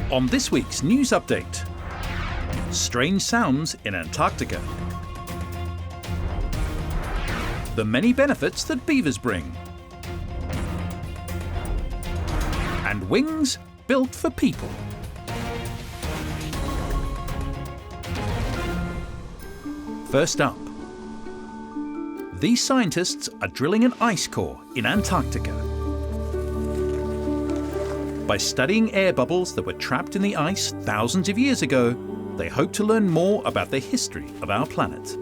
On this week's news update, strange sounds in Antarctica, the many benefits that beavers bring, and wings built for people. First up, these scientists are drilling an ice core in Antarctica. By studying air bubbles that were trapped in the ice thousands of years ago, they hope to learn more about the history of our planet.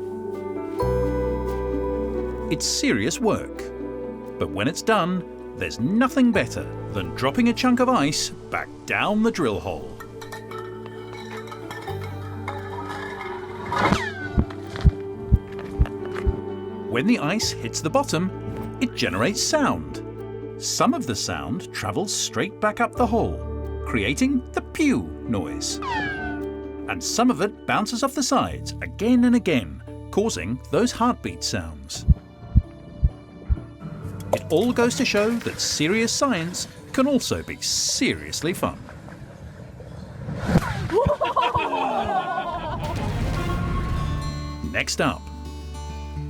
It's serious work, but when it's done, there's nothing better than dropping a chunk of ice back down the drill hole. When the ice hits the bottom, it generates sound. Some of the sound travels straight back up the hole, creating the pew noise. And some of it bounces off the sides again and again, causing those heartbeat sounds. It all goes to show that serious science can also be seriously fun. Next up,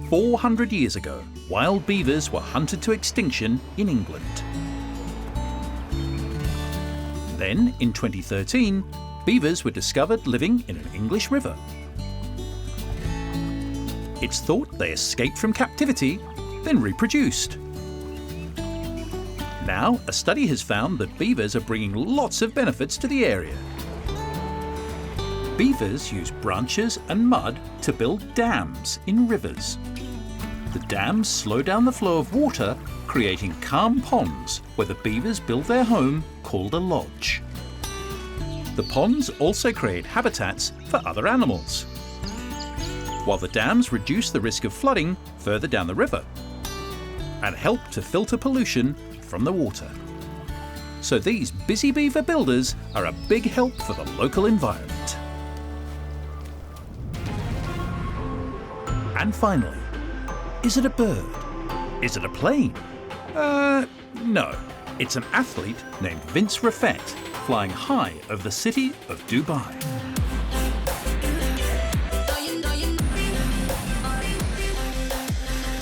400 years ago, wild beavers were hunted to extinction in England. Then, in 2013, beavers were discovered living in an English river. It's thought they escaped from captivity, then reproduced. Now, a study has found that beavers are bringing lots of benefits to the area. Beavers use branches and mud to build dams in rivers. The dams slow down the flow of water, creating calm ponds where the beavers build their home, called a lodge. The ponds also create habitats for other animals, while the dams reduce the risk of flooding further down the river and help to filter pollution from the water. So these busy beaver builders are a big help for the local environment. And finally, is it a bird? Is it a plane? No. It's an athlete named Vince Raffet, flying high over the city of Dubai.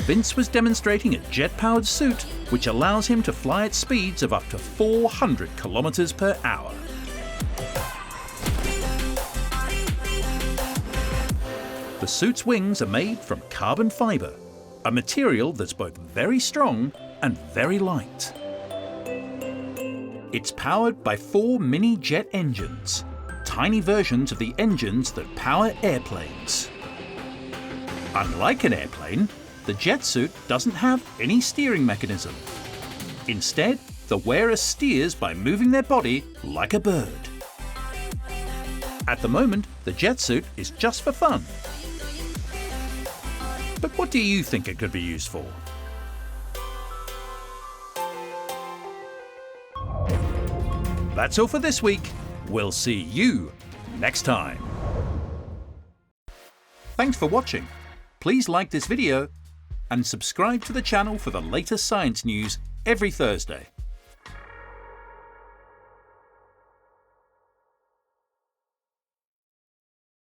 Vince was demonstrating a jet-powered suit which allows him to fly at speeds of up to 400 kilometers per hour. The suit's wings are made from carbon fiber, a material that's both very strong and very light. It's powered by 4 mini jet engines, tiny versions of the engines that power airplanes. Unlike an airplane, the jet suit doesn't have any steering mechanism. Instead, the wearer steers by moving their body like a bird. At the moment, the jet suit is just for fun. But what do you think it could be used for? That's all for this week. We'll see you next time. Thanks for watching. Please like this video and subscribe to the channel for the latest science news every Thursday.